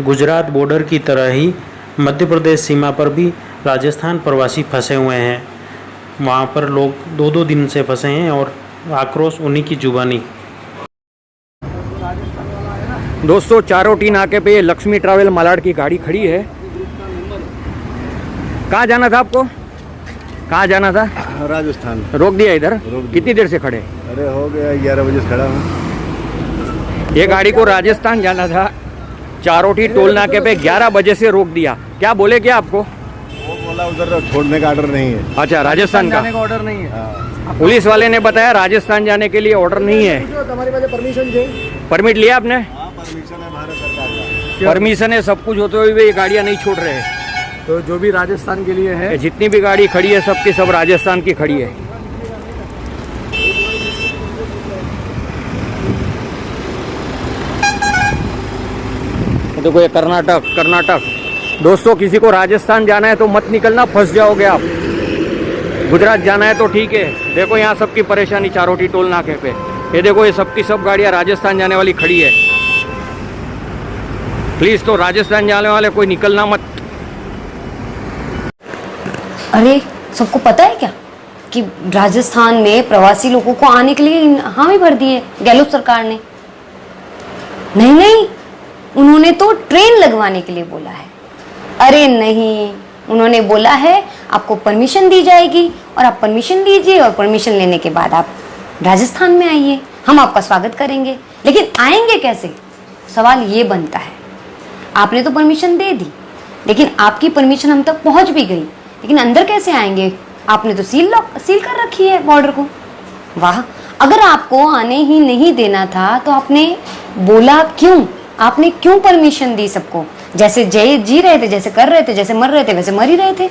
Gujarat border की तरह ही मध्य प्रदेश सीमा पर भी राजस्थान प्रवासी फंसे हुए हैं। वहाँ पर लोग 2-2 दिन से फंसे हैं और आक्रोश उन्हीं की जुबानी। दोस्तों, चारोटी नाके पे ये लक्ष्मी ट्रैवल मालाड की गाड़ी खड़ी है। कहाँ जाना था आपको? कहाँ जाना था? राजस्थान। रोक दिया इधर? कितनी देर से खड़े? अरे हो गया 11 बजे से खड़ा हूँ। ये गाड़ी को राजस्थान जाना था, चारोटी टोल नाके पे 11 बजे से रोक दिया। क्या बोले क्या आपको? वो बोला उधर छोड़ने का ऑर्डर नहीं है। अच्छा, राजस्थान का ऑर्डर नहीं है। हाँ। पुलिस वाले ने बताया राजस्थान जाने के लिए ऑर्डर नहीं है। तुम्हारे पास परमिशन है? परमिट लिया आपने? हाँ, परमिशन है भारत सरकार का। परमिशन है, सब कुछ होते हुए भी ये गाड़ियाँ नहीं छोड़ रहे हैं। तो जो भी राजस्थान के लिए है, जितनी भी गाड़ी खड़ी है सबकी सब राजस्थान की खड़ी है। देखो ये कर्नाटक। दोस्तों, किसी को राजस्थान जाना है तो मत निकलना, फंस जाओगे आप। गुजरात जाना है तो ठीक है। देखो यहाँ सबकी परेशानी चारोटी टोल नाके पे। ये देखो ये सबकी सब गाड़ियाँ राजस्थान जाने वाली खड़ी है। प्लीज, तो राजस्थान जाने वाले कोई निकलना मत। अरे, सबको पता है क्या कि राजस्थान में प्रवासी लोगों को आने के लिए हामी भर दी है गहलोत सरकार ने? नहीं, उन्होंने तो ट्रेन लगवाने के लिए बोला है। अरे नहीं, उन्होंने बोला है आपको परमिशन दी जाएगी और आप परमिशन लीजिए और परमिशन लेने के बाद आप राजस्थान में आइए, हम आपका स्वागत करेंगे। लेकिन आएंगे कैसे? सवाल ये बनता है। आपने तो परमिशन दे दी, लेकिन आपकी परमिशन हम तक पहुंच भी गई, लेकिन अंदर कैसे आएंगे? आपने तो सील कर रखी है बॉर्डर को। वाह, अगर आपको आने ही नहीं देना था तो आपने बोला क्यों? आपने क्यों परमिशन दी सबको? जैसे जी रहे थे, जैसे कर रहे थे, जैसे मर रहे थे, वैसे मर ही रहे थे।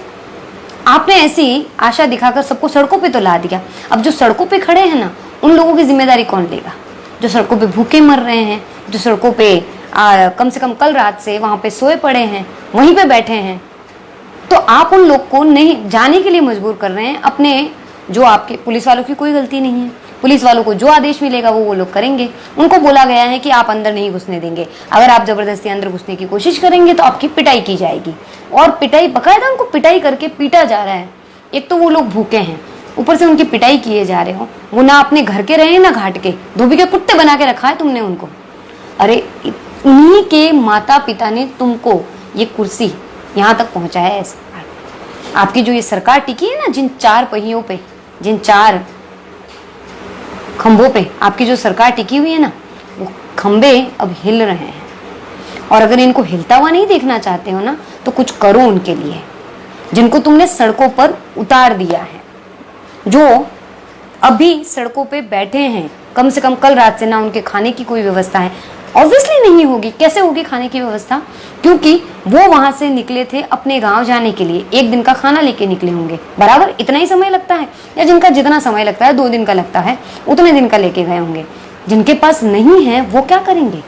आपने ऐसी आशा दिखाकर सबको सड़कों पे तो ला दिया। अब जो सड़कों पे खड़े हैं ना, उन लोगों की जिम्मेदारी कौन लेगा? जो सड़कों पे भूखे मर रहे हैं, जो सड़कों पे कम से कम कल रात से वहां पे सोए पड़े हैं, वहीं पे बैठे हैं, तो आप उन लोग को नहीं जाने के लिए मजबूर कर रहे हैं। अपने जो आपके पुलिस वालों की कोई गलती नहीं है, पुलिस वालों को जो आदेश मिलेगा वो लोग करेंगे। उनको बोला गया है कि आप अंदर नहीं घुसने देंगे, अगर आप जबरदस्ती अंदर घुसने की कोशिश करेंगे तो आपकी पिटाई की जाएगी। और पिटाई, बकायदा उनको पिटाई करके पीटा जा रहा है। एक तो वो लोग भूखे हैं, ऊपर से उनकी पिटाई किए जा रहे हो। वो ना अपने घर के रहे ना घाट के, धोबी के कुत्ते बना के रखा है तुमने उनको। अरे, उन्हीं के माता पिता ने तुमको ये कुर्सी यहाँ तक पहुंचाया है। आपकी जो ये सरकार टिकी है ना, जिन 4 पहियों पे, जिन 4 खंभों पे आपकी जो सरकार टिकी हुई है ना, वो खंभे अब हिल रहे हैं। और अगर इनको हिलता हुआ नहीं देखना चाहते हो ना, तो कुछ करो उनके लिए, जिनको तुमने सड़कों पर उतार दिया है, जो अभी सड़कों पे बैठे हैं। कम से कम कल रात से ना उनके खाने की कोई व्यवस्था है। ऑब्वियसली नहीं होगी। कैसे होगी खाने की व्यवस्था? क्योंकि वो वहां से निकले थे अपने गांव जाने के लिए, 1 दिन का खाना लेके निकले होंगे। बराबर इतना ही समय लगता है, या जिनका जितना समय लगता है 2 दिन का लगता है, उतने दिन का लेके गए होंगे। जिनके पास नहीं है वो क्या करेंगे?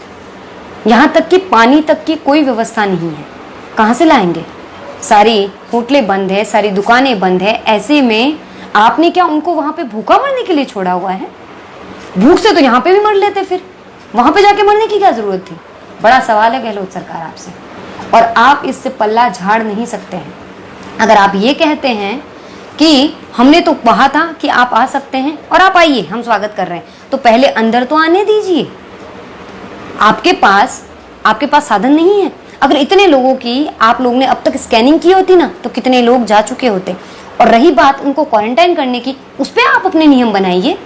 यहाँ तक कि पानी तक की कोई व्यवस्था नहीं है, कहाँ से लाएंगे? सारी होटलें बंद है, सारी दुकानें बंद है। ऐसे में आपने क्या उनको वहां पे भूखा मरने के लिए छोड़ा हुआ है? भूख से तो यहाँ पे भी मर लेते, फिर वहां पे जाके मरने की क्या जरूरत थी? बड़ा सवाल है गहलोत सरकार आपसे, और आप इससे पल्ला झाड़ नहीं सकते हैं। अगर आप ये कहते हैं कि हमने तो कहा था कि आप आ सकते हैं और आप आइए, हम स्वागत कर रहे हैं, तो पहले अंदर तो आने दीजिए। आपके पास साधन नहीं है। अगर इतने लोगों की आप लोग ने अब तक स्कैनिंग की होती ना, तो कितने लोग जा चुके होते। और रही बात उनको क्वारंटाइन करने की, उस पर आप अपने नियम बनाइए।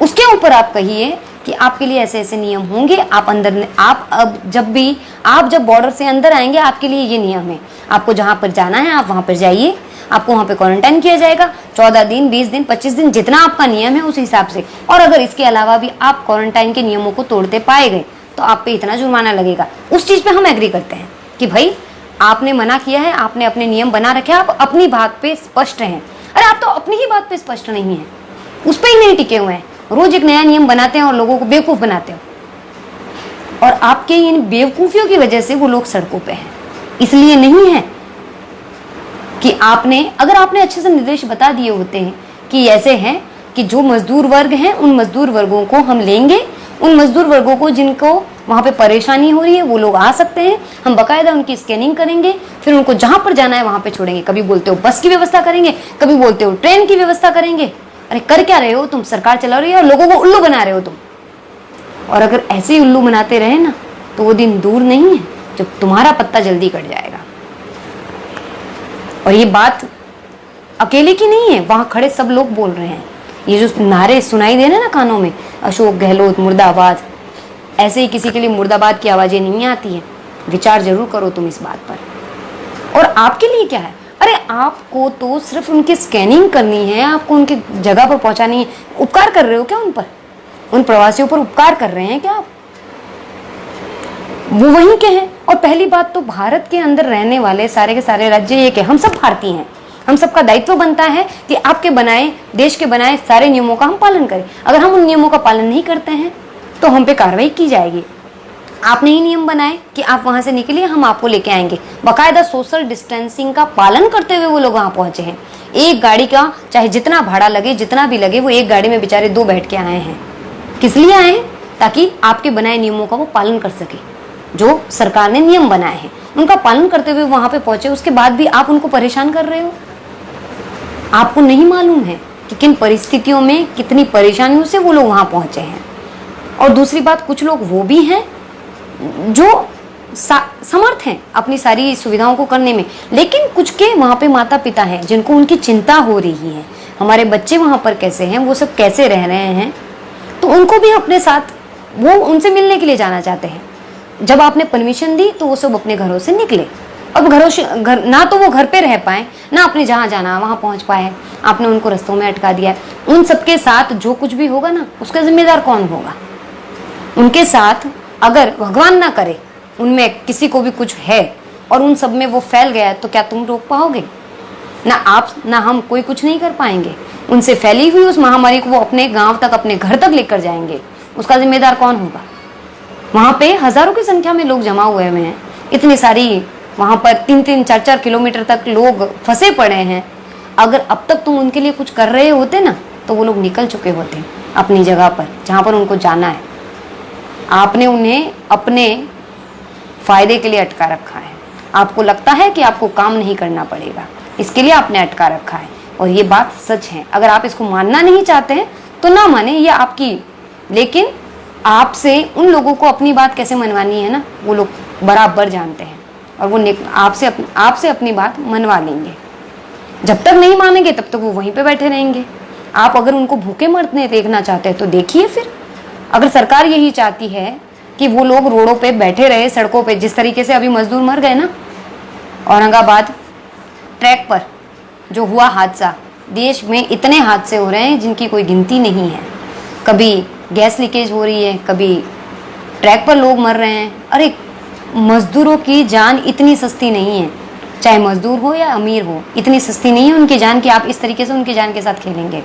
उसके ऊपर आप कहिए कि आपके लिए ऐसे ऐसे नियम होंगे। आप अंदर, आप जब बॉर्डर से अंदर आएंगे, आपके लिए ये नियम है। आपको जहां पर जाना है आप वहां पर जाइए, आपको वहां पे क्वारंटाइन किया जाएगा 14 दिन, 20 दिन, 25 दिन, जितना आपका नियम है उस हिसाब से। और अगर इसके अलावा भी आप क्वारंटाइन के नियमों को तोड़ते पाए गए तो आप पे इतना जुर्माना लगेगा। उस चीज पे हम एग्री करते हैं कि भाई आपने मना किया है, आपने अपने नियम बना रखे, आप अपनी बात पे स्पष्ट हैं। अरे आप तो अपनी ही बात पे स्पष्ट नहीं है, उस पर ही नहीं टिके हुए हैं। रोज एक नया नियम बनाते हैं और लोगों को बेवकूफ बनाते हो। और आपके इन बेवकूफियों की वजह से वो लोग सड़कों पे हैं। इसलिए नहीं है कि अगर आपने अच्छे से निर्देश बता दिए होते हैं कि ऐसे हैं कि जो मजदूर वर्ग हैं उन मजदूर वर्गों को हम लेंगे, उन मजदूर वर्गों को जिनको वहाँ पे परेशानी हो रही है, वो लोग आ सकते हैं, हम बाकायदा उनकी स्कैनिंग करेंगे, फिर उनको जहाँ पर जाना है वहाँ पे छोड़ेंगे। कभी बोलते हो बस की व्यवस्था करेंगे, कभी बोलते हो ट्रेन की व्यवस्था करेंगे। अरे कर क्या रहे हो तुम? सरकार चला रही है और लोगों को उल्लू बना रहे हो तुम। और अगर ऐसे ही उल्लू बनाते रहे ना तो वो दिन दूर नहीं है जब तुम्हारा पत्ता जल्दी कट जाएगा। और ये बात अकेले की नहीं है, वहां खड़े सब लोग बोल रहे हैं। ये जो नारे सुनाई दे रहे ना कानों में, अशोक गहलोत मुर्दाबाद, ऐसे ही किसी के लिए मुर्दाबाद की आवाजें नहीं आती है। विचार जरूर करो तुम इस बात पर। और आपके लिए क्या है? अरे आपको तो सिर्फ उनकी स्कैनिंग करनी है, आपको उनकी जगह पर पहुंचानी है। उपकार कर रहे हो क्या उन पर? उन प्रवासियों पर उपकार कर रहे हैं क्या आप? वो वहीं के हैं। और पहली बात तो भारत के अंदर रहने वाले सारे के सारे राज्य ये कि हम सब भारतीय हैं। हम सबका दायित्व बनता है कि आपके बनाए, देश के बनाए सारे नियमों का हम पालन करें। अगर हम उन नियमों का पालन नहीं करते हैं तो हम पे कार्रवाई की जाएगी। आपने ही नियम बनाए कि आप वहां से निकलिए, हम आपको लेके आएंगे। बाकायदा सोशल डिस्टेंसिंग का पालन करते हुए वो लोग वहां पहुंचे हैं। एक गाड़ी का चाहे जितना भाड़ा लगे, जितना भी लगे, वो एक गाड़ी में बेचारे 2 बैठ के आए हैं। किस लिए आए हैं? ताकि आपके बनाए नियमों का वो पालन कर सके। जो सरकार ने नियम बनाए हैं उनका पालन करते हुए वहां पे पहुंचे, उसके बाद भी आप उनको परेशान कर रहे हो। आपको नहीं मालूम है कि किन परिस्थितियों में, कितनी परेशानियों से वो लोग वहां पहुंचे हैं। और दूसरी बात, कुछ लोग वो भी हैं जो समर्थ हैं अपनी सारी सुविधाओं को करने में, लेकिन कुछ के वहां पे माता पिता हैं जिनको उनकी चिंता हो रही है, हमारे बच्चे वहां पर कैसे हैं, वो सब कैसे रह रहे हैं, तो उनको भी अपने साथ, वो उनसे मिलने के लिए जाना चाहते हैं। जब आपने परमिशन दी तो वो सब अपने घरों से निकले। अब घरों से ना तो वो घर पे रह पाए, ना अपने जहाँ जाना वहाँ पहुँच पाए, आपने उनको रस्तों में अटका दिया। उन सबके साथ जो कुछ भी होगा ना, उसका जिम्मेदार कौन होगा? उनके साथ अगर भगवान ना करे उनमें किसी को भी कुछ है और उन सब में वो फैल गया, तो क्या तुम रोक पाओगे? ना आप ना हम, कोई कुछ नहीं कर पाएंगे। उनसे फैली हुई उस महामारी को वो अपने गांव तक, अपने घर तक लेकर जाएंगे, उसका जिम्मेदार कौन होगा? वहां पे हजारों की संख्या में लोग जमा हुए हैं, इतनी सारी वहां पर 3-3, 4-4 किलोमीटर तक लोग फंसे पड़े हैं। अगर अब तक तुम उनके लिए कुछ कर रहे होते ना, तो वो लोग निकल चुके होते अपनी जगह पर जहां पर उनको जाना है। आपने उन्हें अपने फायदे के लिए अटका रखा है। आपको लगता है कि आपको काम नहीं करना पड़ेगा, इसके लिए आपने अटका रखा है। और ये बात सच है। अगर आप इसको मानना नहीं चाहते हैं तो ना माने, ये आपकी, लेकिन आपसे उन लोगों को अपनी बात कैसे मनवानी है ना, वो लोग बराबर जानते हैं और वो आपसे अपनी बात मनवा लेंगे। जब तक नहीं मानेंगे तब तक वो वहीं पे बैठे रहेंगे। आप अगर उनको भूखे मरते देखना चाहते हैं तो देखिए। फिर अगर सरकार यही चाहती है कि वो लोग रोडों पे बैठे रहे, सड़कों पे, जिस तरीके से अभी मजदूर मर गए ना औरंगाबाद ट्रैक पर जो हुआ हादसा, देश में इतने हादसे हो रहे हैं जिनकी कोई गिनती नहीं है। कभी गैस लीकेज हो रही है, कभी ट्रैक पर लोग मर रहे हैं। अरे मजदूरों की जान इतनी सस्ती नहीं है, चाहे मजदूर हो या अमीर हो, इतनी सस्ती नहीं है उनकी जान कि आप इस तरीके से उनकी जान के साथ खेलेंगे।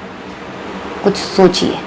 कुछ सोचिए।